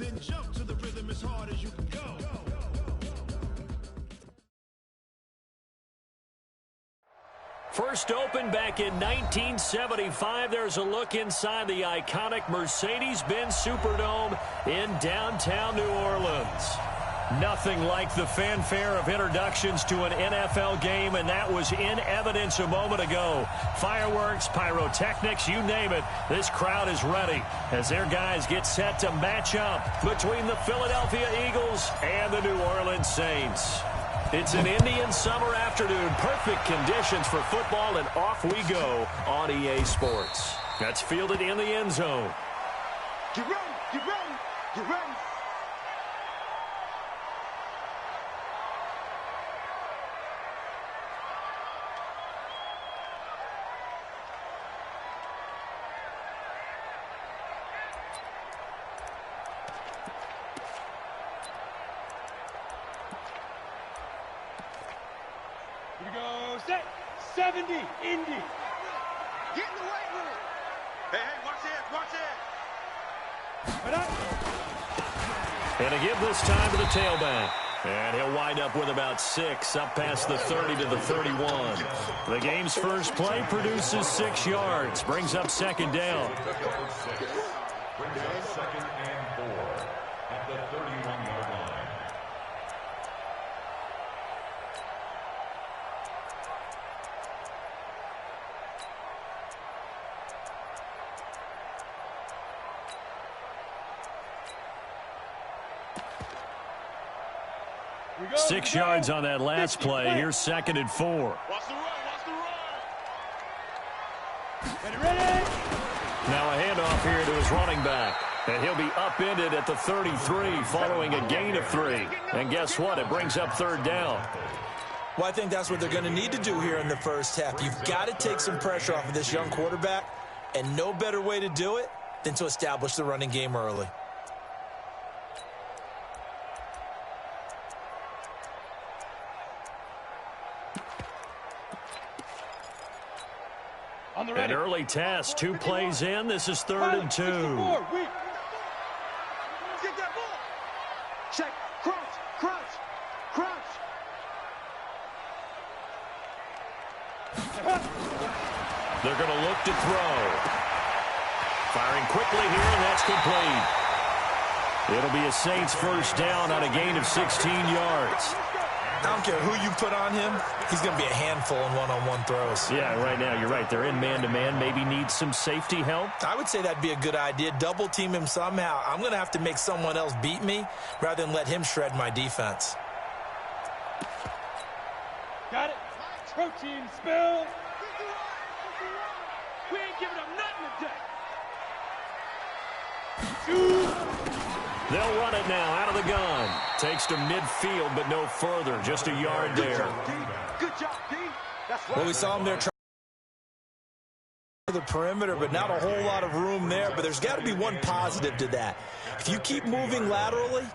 then jump to the rhythm as hard as you can go. First opened back in 1975, there's a look inside the iconic Mercedes-Benz Superdome in downtown New Orleans. Nothing like the fanfare of introductions to an NFL game, and that was in evidence a moment ago. Fireworks, pyrotechnics, you name it. This crowd is ready as their guys get set to match up between the Philadelphia Eagles and the New Orleans Saints. It's an Indian summer afternoon. Perfect conditions for football, and off we go on EA Sports. That's fielded in the end zone. Get ready, get ready, get ready. Here we go, set, 70, Indy. Get in the weight room. Hey, watch this, watch this. And a give this time to the tailback. And he'll wind up with about 6, up past the 30 to the 31. The game's first play produces 6 yards, brings up second down. Second and 4 at the 31-yard line. Here we go, 6 yards on that last play. Here's second and 4. Watch the run, watch the run. Ready. Now a handoff here to his running back. And he'll be upended at the 33 following a gain of 3. And guess what? It brings up third down. Well, I think that's what they're going to need to do here in the first half. You've got to take some pressure off of this young quarterback, and no better way to do it than to establish the running game early. An early test, 2 plays in. This is 3rd and 2. Get that ball. Check, crouch, crouch, crouch. They're going to look to throw. Firing quickly here, and that's complete. It'll be a Saints first down on a gain of 16 yards. I don't care who you put on him. He's going to be a handful in one-on-one throws. Yeah, right now, you're right. They're in man-to-man. Maybe need some safety help. I would say that'd be a good idea. Double team him somehow. I'm going to have to make someone else beat me rather than let him shred my defense. Got it. Protein spill. We ain't giving up nothing today. 2. They'll run it now out of the gun. Takes to midfield, but no further. Just a yard there. Good job, D. That's right. Well, we saw him there trying the perimeter, but not a whole lot of room there. But there's got to be one positive to that. If you keep moving laterally,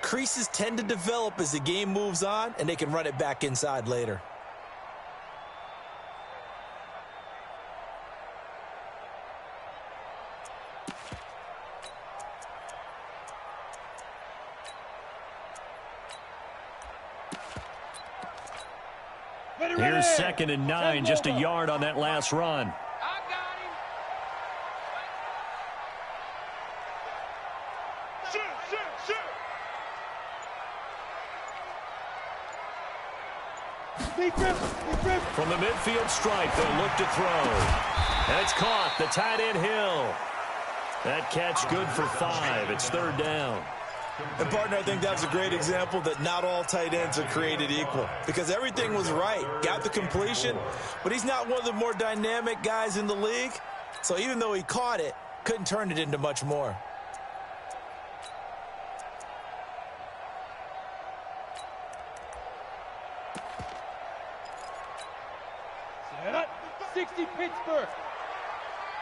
creases tend to develop as the game moves on, and they can run it back inside later. Here's 2nd and 9, just a yard on that last run. I got him. Shoot. From the midfield stripe, they'll look to throw. And it's caught. The tight end Hill. That catch good for 5. It's 3rd down. And, partner, I think that's a great example that not all tight ends are created equal because everything was right. Got the completion, but he's not one of the more dynamic guys in the league. So even though he caught it, couldn't turn it into much more. Set up. 60 Pittsburgh.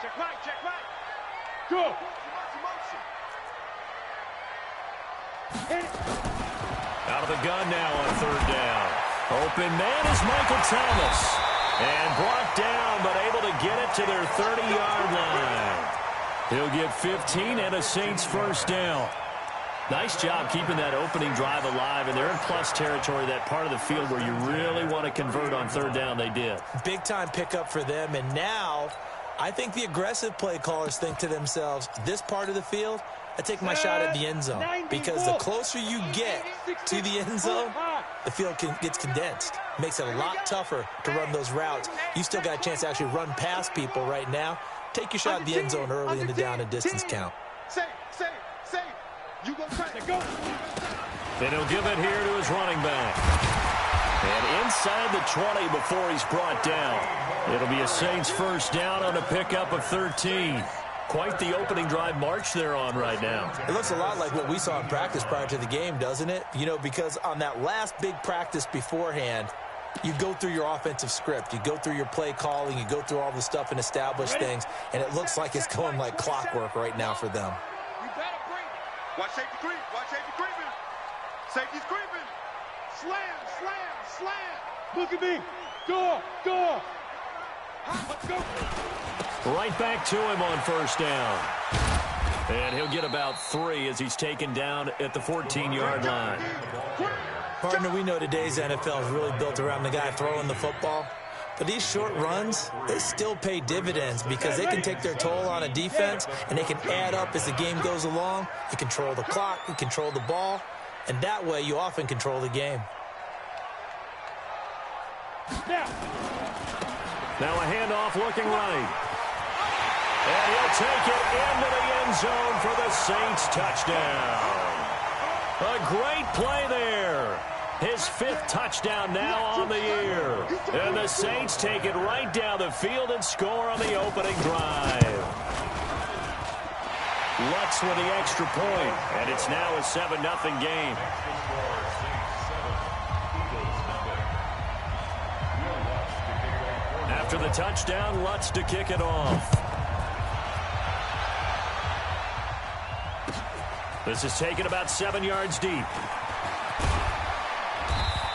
Check right, check right. Go. Out of the gun now on 3rd down. Open man is Michael Thomas. And brought down, but able to get it to their 30-yard line. He'll get 15 and a Saints first down. Nice job keeping that opening drive alive, and they're in plus territory, that part of the field where you really want to convert on third down. They did. Big-time pickup for them, and now I think the aggressive play callers think to themselves, this part of the field, I take my shot at the end zone, because the closer you get to the end zone, the field gets condensed. Makes it a lot tougher to run those routes. You still got a chance to actually run past people right now. Take your shot at the end zone early in the down and distance count. You go crack. Go. And he'll give it here to his running back. And inside the 20 before he's brought down. It'll be a Saints first down on a pickup of 13. Quite the opening drive march they're on right now. It looks a lot like what we saw in practice prior to the game, doesn't it? You know, because on that last big practice beforehand, you go through your offensive script. You go through your play calling. You go through all the stuff and establish things. And it looks like it's going like clockwork right now for them. Watch safety creep. Watch safety creeping. Safety's creeping. Slam, slam, slam. Look at me. Go. Let's go. Right back to him on first down. And he'll get about 3 as he's taken down at the 14-yard line. Partner, we know today's NFL is really built around the guy throwing the football. But these short runs, they still pay dividends because they can take their toll on a defense, and they can add up as the game goes along. You control the clock, you control the ball, and that way you often control the game. Now a handoff looking right. And he'll take it into the end zone for the Saints touchdown. A great play there. His 5th touchdown now on the year. And the Saints take it right down the field and score on the opening drive. Lutz with the extra point, and it's now a 7-0 game. After the touchdown, Lutz to kick it off. This is taken about 7 yards deep.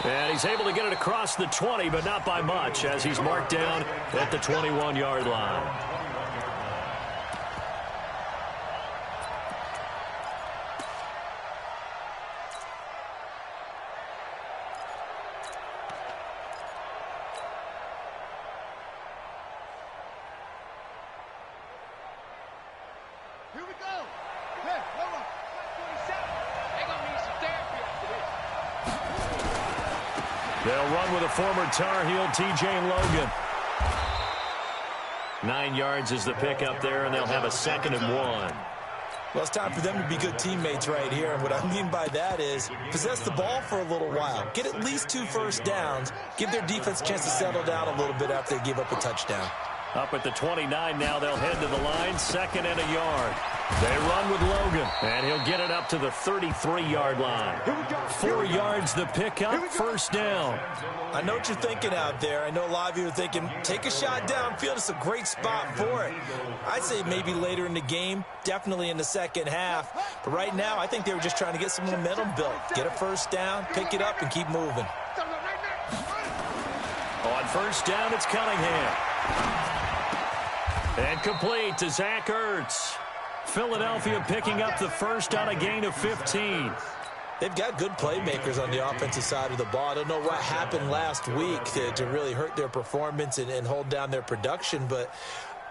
And he's able to get it across the 20, but not by much, as he's marked down at the 21-yard line. Here we go. Hey, hold on. 27. They're going to need some therapy after this. They'll run with a former Tar Heel, T.J. Logan. 9 yards is the pickup there, and they'll have a 2nd and 1. Well, it's time for them to be good teammates right here. And what I mean by that is possess the ball for a little while. Get at least 2 first downs. Give their defense a chance to settle down a little bit after they give up a touchdown. Up at the 29 now, they'll head to the line, 2nd and a yard. They run with Logan, and he'll get it up to the 33-yard line. 4 yards the pickup, first down. I know what you're thinking out there. I know a lot of you are thinking, take a shot downfield. It's a great spot for it. I'd say maybe later in the game, definitely in the second half. But right now, I think they were just trying to get some momentum built. Get a first down, pick it up, and keep moving. On first down, it's Cunningham. And complete to Zach Ertz. Philadelphia picking up the first on a gain of 15. They've got good playmakers on the offensive side of the ball. I don't know what happened last week to really hurt their performance and hold down their production, but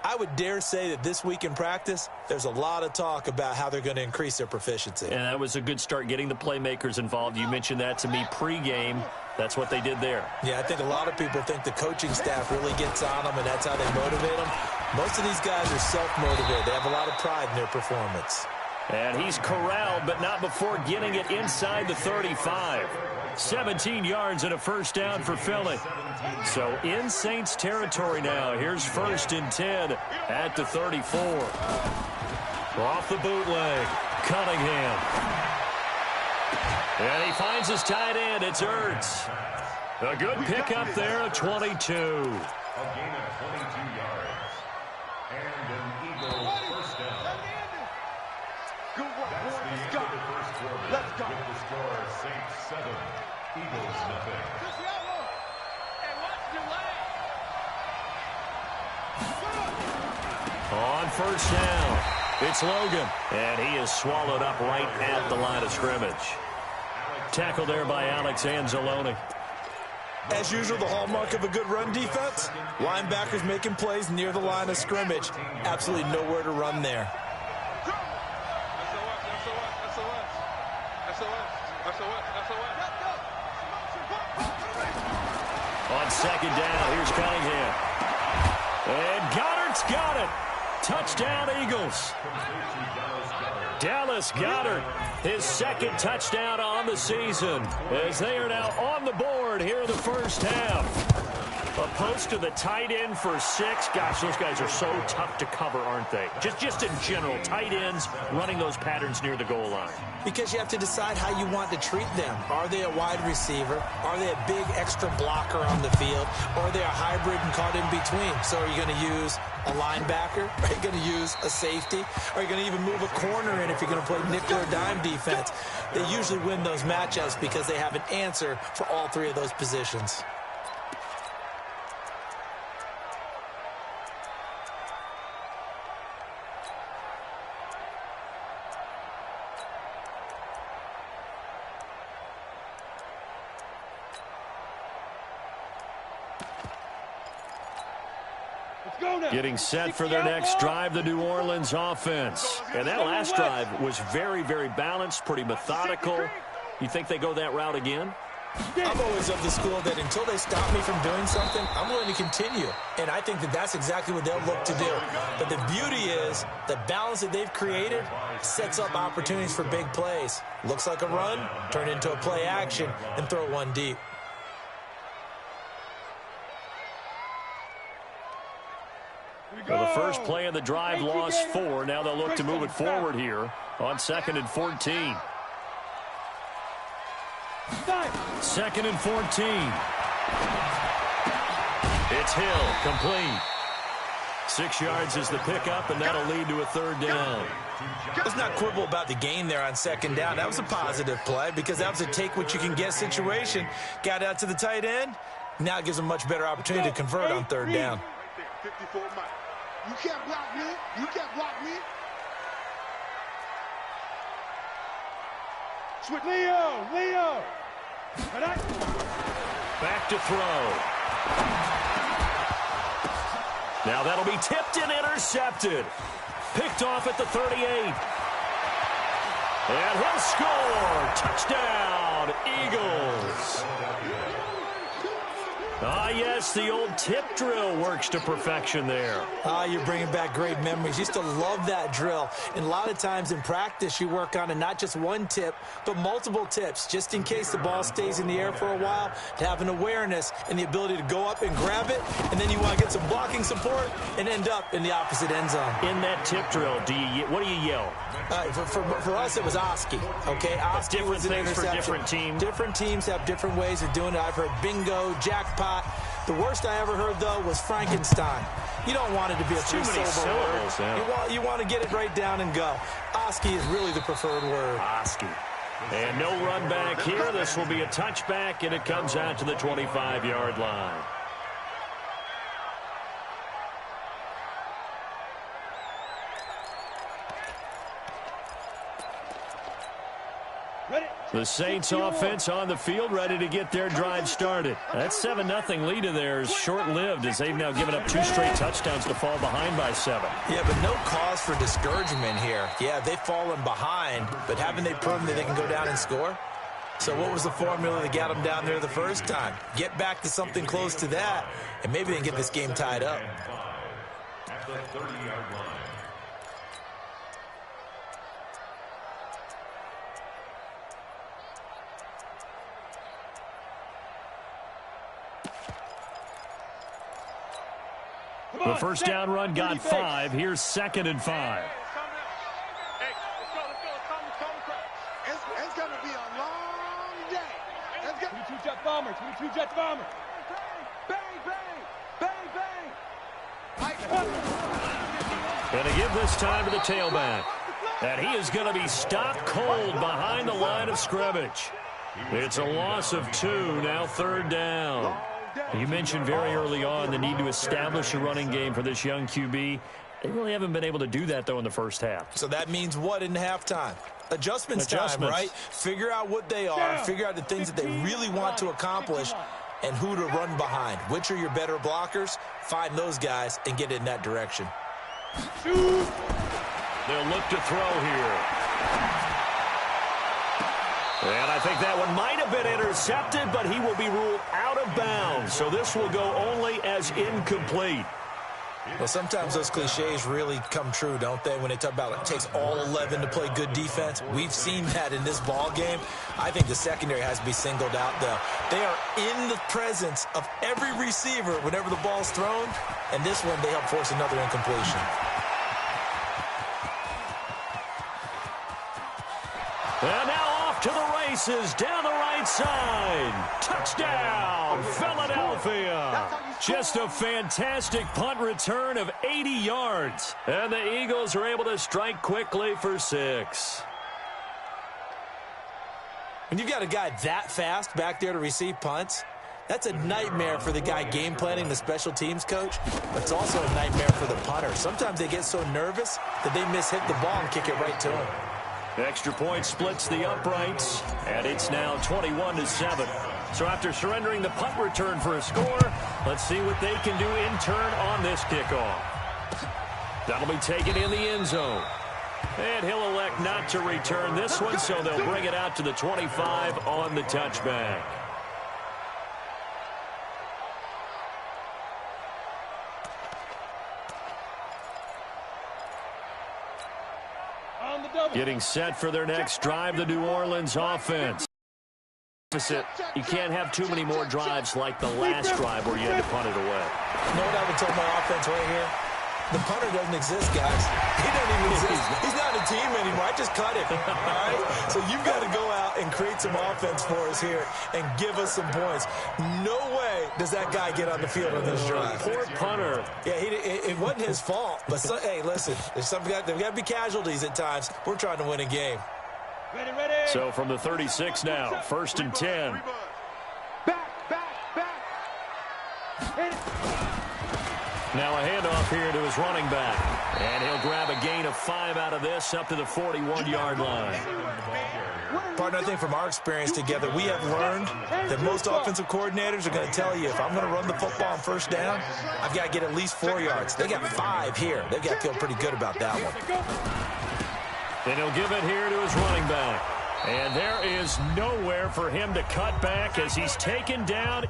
I would dare say that this week in practice, there's a lot of talk about how they're going to increase their proficiency. And that was a good start, getting the playmakers involved. You mentioned that to me pregame. That's what they did there. Yeah, I think a lot of people think the coaching staff really gets on them, and that's how they motivate them. Most of these guys are self-motivated. They have a lot of pride in their performance. And he's corralled, but not before getting it inside the 35. 17 yards and a first down for Philly. So in Saints territory now. Here's 1st and 10 at the 34. Off the bootleg, Cunningham. And he finds his tight end. It's Ertz. A good pickup there at 22. A gain of 22 yards. And an Eagle first down. Good work, That's boy. the Let's end go. of the first quarter. Let's go. With the score, Saints 7, Eagles 0. On first down, It's Logan, and he is swallowed up right at the line of scrimmage. Tackled there by Alex Anzalone. As usual, the hallmark of a good run defense, linebackers making plays near the line of scrimmage. Absolutely nowhere to run there. On second down, here's Cunningham. And Goddard's got it. Touchdown, Eagles. Dallas Goedert, his second touchdown on the season, as they are now on the board here in the first half. A post to the tight end for 6. Gosh, those guys are so tough to cover, aren't they? Just in general, tight ends running those patterns near the goal line. Because you have to decide how you want to treat them. Are they a wide receiver? Are they a big extra blocker on the field? Or are they a hybrid and caught in between? So are you going to use a linebacker? Are you going to use a safety? Are you going to even move a corner in if you're going to play nickel or dime defense? They usually win those matchups because they have an answer for all 3 of those positions. Getting set for their next drive, the New Orleans offense. And that last drive was very, very balanced, pretty methodical. You think they go that route again? I'm always of the school that until they stop me from doing something, I'm willing to continue. And I think that that's exactly what they'll look to do. But the beauty is the balance that they've created sets up opportunities for big plays. Looks like a run, turn into a play action, and throw one deep. Well, the first play of the drive lost 4. Now they'll look to move it forward here on 2nd and 14. 2nd and 14. It's Hill, complete. 6 yards is the pickup, and that'll lead to a 3rd down. Let's not quibble about the gain there on 2nd down. That was a positive play because that was a take-what-you-can-get situation. Got out to the tight end. Now it gives them a much better opportunity to convert on 3rd down. 54 Mike. You can't block me. You can't block me. Switch Leo. Back to throw. Now that'll be tipped and intercepted. Picked off at the 38. And he'll score. Touchdown, Eagles. Ah, yes, the old tip drill works to perfection there. Ah, you're bringing back great memories. Used to love that drill. And a lot of times in practice, you work on it, not just one tip, but multiple tips, just in case the ball stays in the air for a while, to have an awareness and the ability to go up and grab it, and then you want to get some blocking support and end up in the opposite end zone. In that tip drill, what do you yell? For us, it was Oski. Okay, Oski was an interception. For different teams. Different teams have different ways of doing it. I've heard bingo, jackpot. The worst I ever heard, though, was Frankenstein. You don't want it to be a 3-syllable word. Yeah. You want to get it right down and go. Oski is really the preferred word. Oski. And no run back here. This will be a touchback, and it comes out to the 25-yard line. The Saints offense on the field, ready to get their drive started. That 7-0 lead of theirs short-lived as they've now given up 2 straight touchdowns to fall behind by 7. Yeah, but no cause for discouragement here. Yeah, they've fallen behind, but haven't they proven that they can go down and score? So what was the formula that got them down there the first time? Get back to something close to that, and maybe they can get this game tied up. At the 30-yard line. The first down run got 5. Here's 2nd and 5. It's going to be a long day. 22 Jet Bomber. Bang, bang, bang, bang. Going to give this time to the tailback. And he is going to be stopped cold behind the line of scrimmage. It's a loss of 2, now 3rd down. You mentioned very early on the need to establish a running game for this young QB. They really haven't been able to do that, though, in the first half. So that means what in halftime? Adjustments time, right? Figure out what they are, figure out the things that they really want to accomplish, and who to run behind. Which are your better blockers? Find those guys and get in that direction. They'll look to throw here. And I think that one might have been intercepted, but he will be ruled out of bounds. So this will go only as incomplete. Well, sometimes those cliches really come true, don't they, when they talk about it takes all 11 to play good defense. We've seen that in this ball game. I think the secondary has to be singled out, though. They are in the presence of every receiver whenever the ball's thrown, and this one they help force another incompletion. And now off to the races down the right side. Touchdown, Philadelphia. Just a fantastic punt return of 80 yards. And the Eagles are able to strike quickly for 6. When you've got a guy that fast back there to receive punts, that's a nightmare for the guy game planning, the special teams coach, but it's also a nightmare for the punter. Sometimes they get so nervous that they hit the ball and kick it right to him. Extra point splits the uprights, and it's now 21-7. So after surrendering the punt return for a score, let's see what they can do in turn on this kickoff. That'll be taken in the end zone. And he'll elect not to return this one, so they'll bring it out to the 25 on the touchback. Getting set for their next drive, the New Orleans offense. You can't have too many more drives like the last drive where you had to punt it away. You know what I would tell my offense right here? The punter doesn't exist, guys. He doesn't even exist. He's not a team anymore. I just cut him. All right? So you've got to go out and create some offense for us here and give us some points. No way does that guy get on the field on this drive. Poor punter. Yeah, it wasn't his fault. But, hey, listen, there's got to be casualties at times. We're trying to win a game. Ready. So from the 36 now, 1st and 10. Back. Now a handoff here to his running back. And he'll grab a gain of 5 out of this up to the 41-yard line. Partner, I think from our experience together, we have learned that most offensive coordinators are going to tell you, if I'm going to run the football on first down, I've got to get at least 4 yards. They got 5 here. They've got to feel pretty good about that one. And he'll give it here to his running back. And there is nowhere for him to cut back as he's taken down.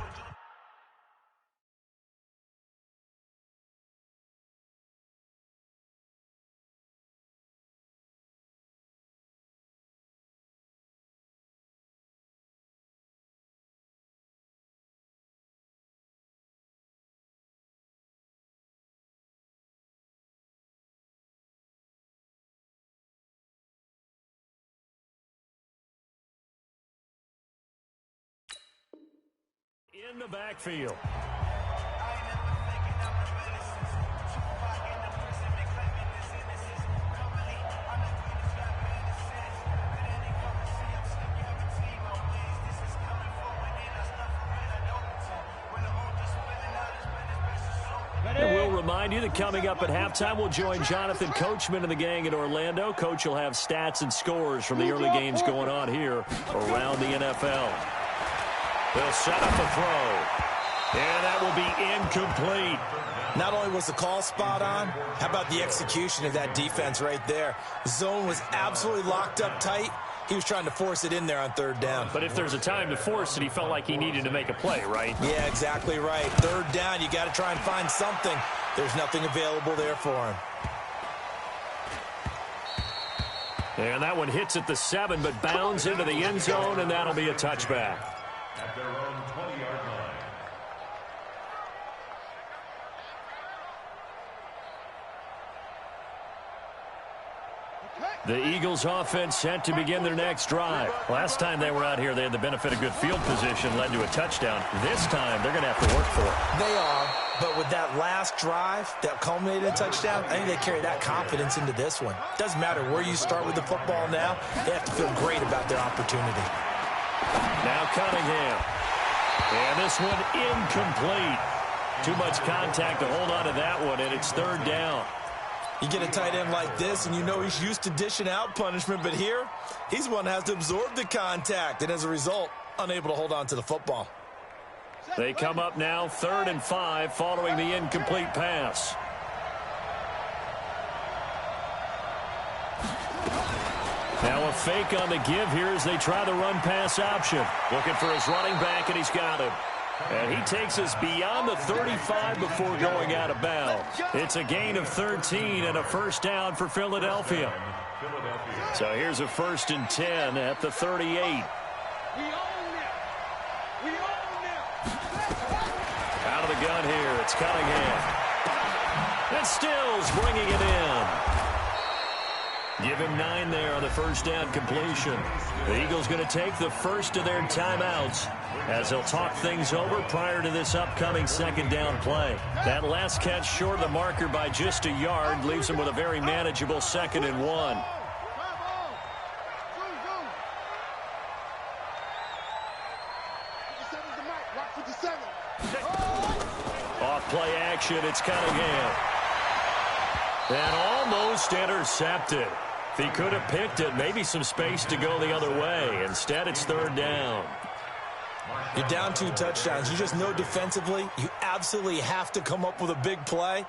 In the backfield. And we'll remind you that coming up at halftime, we'll join Jonathan Coachman and the gang in Orlando. Coach will have stats and scores from the early games going on here around the NFL. They'll set up a throw. And that will be incomplete. Not only was the call spot on, how about the execution of that defense right there? The zone was absolutely locked up tight. He was trying to force it in there on 3rd down. But if there's a time to force it, he felt like he needed to make a play, right? Yeah, exactly right. 3rd down, you got to try and find something. There's nothing available there for him. And that one hits at the 7, but bounds into the end zone, and that'll be a touchback. At their own 20-yard line. The Eagles offense set to begin their next drive. Last time they were out here, they had the benefit of good field position, led to a touchdown. This time, they're going to have to work for it. They are, but with that last drive that culminated in a touchdown, I think they carry that confidence into this one. Doesn't matter where you start with the football now, they have to feel great about their opportunity. Now Cunningham. And this one incomplete. Too much contact to hold on to that one, and it's 3rd down. You get a tight end like this, and you know he's used to dishing out punishment, but here, he's one that has to absorb the contact, and as a result, unable to hold on to the football. They come up now 3rd and 5 following the incomplete pass. Now a fake on the give here as they try the run-pass option. Looking for his running back, and he's got him. And he takes us beyond the 35 before going out of bounds. It's a gain of 13 and a first down for Philadelphia. So here's a 1st and 10 at the 38. We own them. We own them. Out of the gun here, it's Cunningham. And Stills bringing it in. Give him 9 there on the first down completion. The Eagles going to take the first of their timeouts as they'll talk things over prior to this upcoming 2nd down play. That last catch short of the marker by just a yard leaves them with a very manageable 2nd and 1. Off play action, it's Cunningham. And almost intercepted. If he could have picked it, maybe some space to go the other way. Instead, it's 3rd down. You're down 2 touchdowns. You just know defensively you absolutely have to come up with a big play.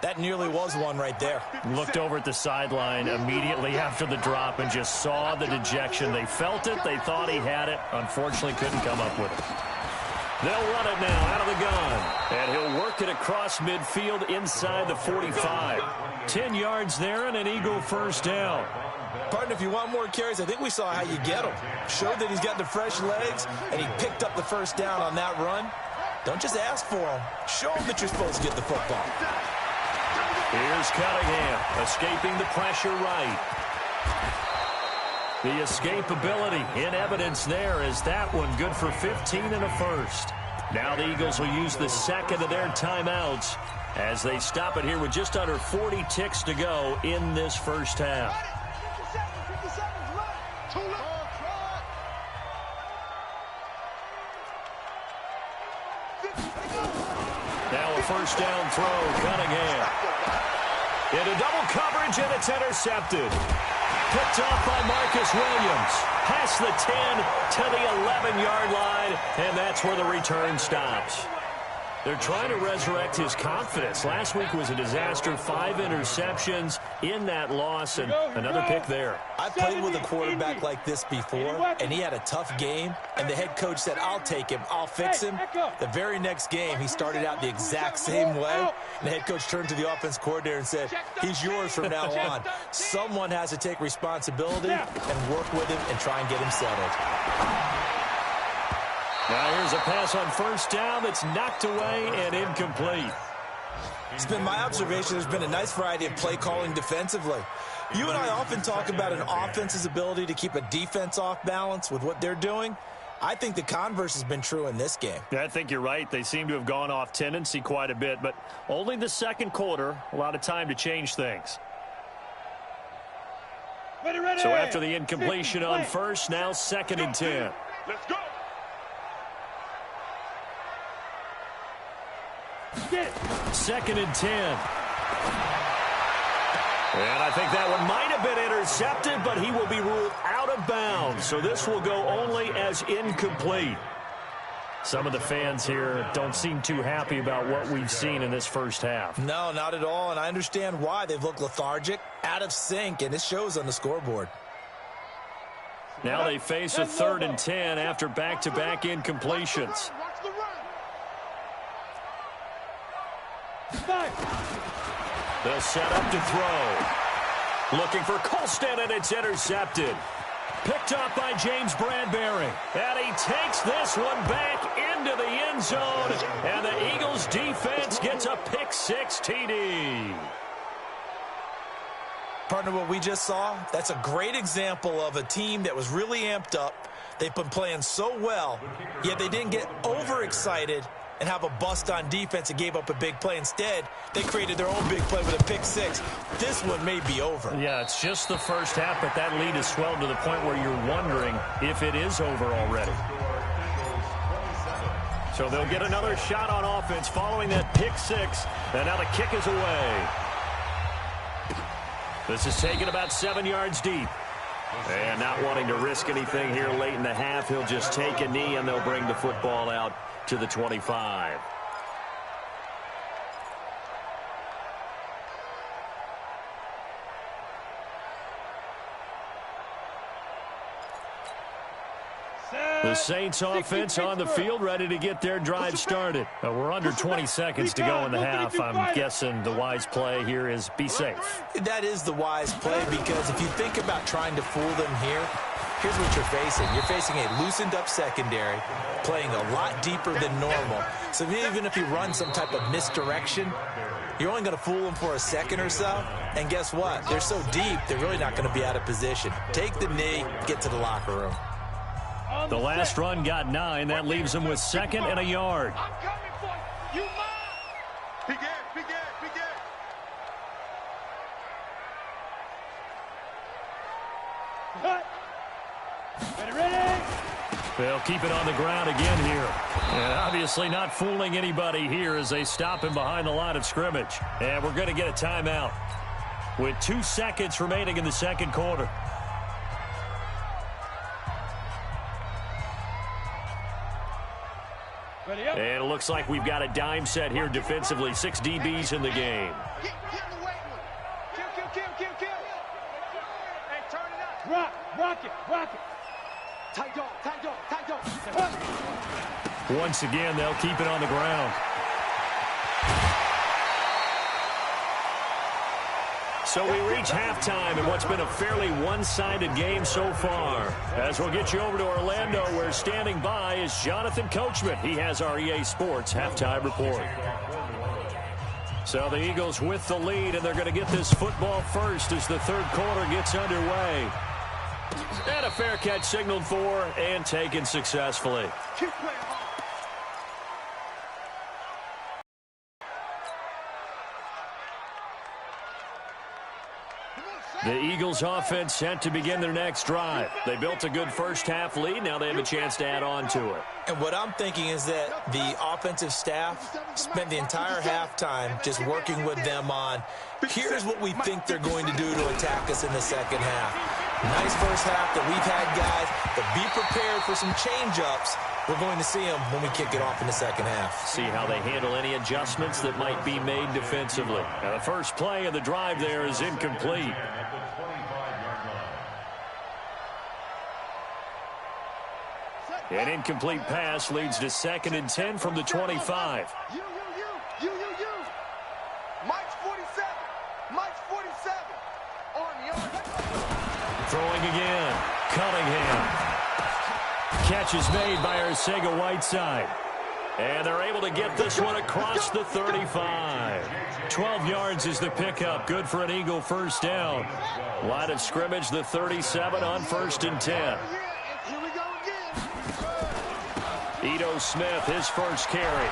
That nearly was one right there. Looked over at the sideline immediately after the drop and just saw the dejection. They felt it. They thought he had it. Unfortunately, couldn't come up with it. They'll run it now out of the gun. And he'll work it across midfield inside the 45. 10 yards there and an Eagle first down. Partner, if you want more carries, I think we saw how you get him. Showed that he's got the fresh legs, and he picked up the first down on that run. Don't just ask for him. Show him that you're supposed to get the football. Here's Cunningham, escaping the pressure right. The escapability in evidence there is that one good for 15 and a first. Now the Eagles will use the 2nd of their timeouts as they stop it here with just under 40 ticks to go in this first half. Now a first down throw, Cunningham. Into double coverage, and it's intercepted. Picked off by Marcus Williams. Past the 10 to the 11-yard line, and that's where the return stops. They're trying to resurrect his confidence. Last week was a disaster. 5 interceptions in that loss, and another pick there. I played with a quarterback like this before, and he had a tough game, and the head coach said, I'll take him, I'll fix him. The very next game, he started out the exact same way, and the head coach turned to the offense coordinator and said, he's yours from now on. Someone has to take responsibility and work with him and try and get him settled. Now here's a pass on first down that's knocked away and incomplete. It's been my observation there's been a nice variety of play calling defensively. You and I often talk about an offense's ability to keep a defense off balance with what they're doing. I think the converse has been true in this game. I think you're right. They seem to have gone off tendency quite a bit, but only the 2nd quarter, a lot of time to change things. Ready. So after the incompletion on first, now 2nd and 10. Let's go. 2nd and 10. And I think that one might have been intercepted, but he will be ruled out of bounds. So this will go only as incomplete. Some of the fans here don't seem too happy about what we've seen in this first half. No, not at all, and I understand why. They've looked lethargic, out of sync, and it shows on the scoreboard. Now they face a 3rd and 10 after back-to-back incompletions. They'll set up to throw. Looking for Colston, and it's intercepted. Picked up by James Bradbury. And he takes this one back into the end zone. And the Eagles defense gets a pick-6 TD. Partner, what we just saw, that's a great example of a team that was really amped up. They've been playing so well, yet they didn't get overexcited and have a bust on defense and gave up a big play. Instead, they created their own big play with a pick-6. This one may be over. Yeah, it's just the first half, but that lead has swelled to the point where you're wondering if it is over already. So they'll get another shot on offense following that pick-6, and now the kick is away. This is taken about 7 yards deep. And not wanting to risk anything here late in the half, he'll just take a knee, and they'll bring the football out to the 25. The Saints offense on the field, ready to get their drive started. We're under 20 seconds to go in the half. I'm guessing the wise play here is be safe. That is the wise play, because if you think about trying to fool them here, here's what you're facing. You're facing a loosened up secondary, playing a lot deeper than normal. So even if you run some type of misdirection, you're only going to fool them for a second or so. And guess what? They're so deep, they're really not going to be out of position. Take the knee, get to the locker room. The last run got 9. That leaves him with 2nd and a yard. I'm coming for you. You mine. Begin. Ready. They'll keep it on the ground again here. And obviously not fooling anybody here as they stop him behind the line of scrimmage. And we're going to get a timeout with 2 seconds remaining in the second quarter. And it looks like we've got a dime set here defensively. 6 DBs in the game. Kill the weight one. Kill. Hey, turn it up. Rock it. Tight dog. Once again, they'll keep it on the ground. So we reach halftime in what's been a fairly one-sided game so far. As we'll get you over to Orlando, where standing by is Jonathan Coachman. He has our EA Sports halftime report. So the Eagles with the lead, and they're going to get this football first as the third quarter gets underway. And a fair catch signaled for and taken successfully. Keep playing hard. The Eagles offense set to begin their next drive. They built a good first-half lead. Now they have a chance to add on to it. And what I'm thinking is that the offensive staff spent the entire halftime just working with them on, here's what we think they're going to do to attack us in the second half. Nice first half that we've had, guys, but be prepared for some change-ups. We're going to see them when we kick it off in the second half. See how they handle any adjustments that might be made defensively. Now the first play of the drive there is incomplete. An incomplete pass leads to 2nd and 10 from the 25. You. Mike's 47. On yard. Throwing again. Cunningham. Catch is made by Arcega-Whiteside. And they're able to get this one across the 35. 12 yards is the pickup. Good for an Eagle first down. Line of scrimmage, the 37 on 1st and 10. Here we go again. Ito Smith, his first carry.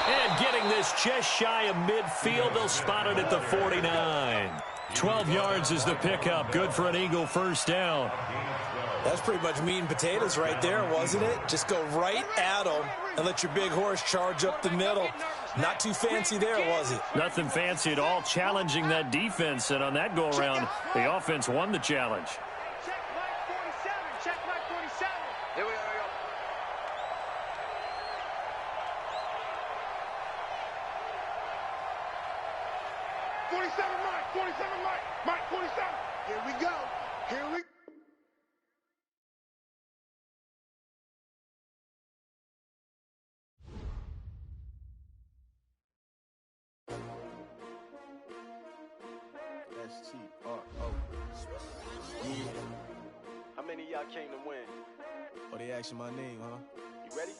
And getting this just shy of midfield. They'll spot it at the 49. 12 yards is the pickup. Good for an Eagle first down. That's pretty much meat and potatoes right there, wasn't it? Just go right at them and let your big horse charge up the middle. Not too fancy there, was it? Nothing fancy at all, challenging that defense. And on that go-around, the offense won the challenge. Check Mike 47. Here we go. 47 Mike 47. Here we go. S-T-R-O. Yeah. How many of y'all came to win? Oh, they asking my name, huh? You ready?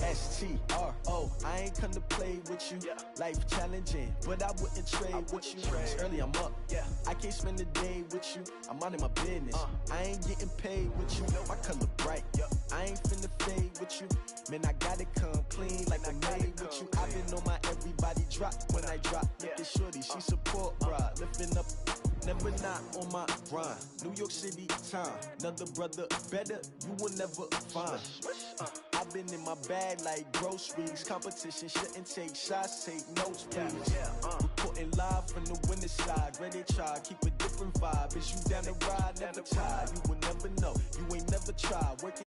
S-T-R-O. I ain't come to play with you. Yeah. Life challenging, but I wouldn't trade with you. It's early, I'm up. Yeah. I can't spend the day with you. I'm minding my business. I ain't getting paid with you. My color bright. Yeah. I ain't finna fade with you. Man, I gotta come clean like I made with you. I been on my everybody drop when I drop. Look at shorty, she support, bruh. Lifting up, never not on my grind. New York City time, another brother better, you will never find. I've been in my bag like groceries. Competition shouldn't take shots, take notes, please. Reporting live from the winning side. Ready to try, keep a different vibe. Is you down the ride, never tired. You will never know, you ain't never tried. Working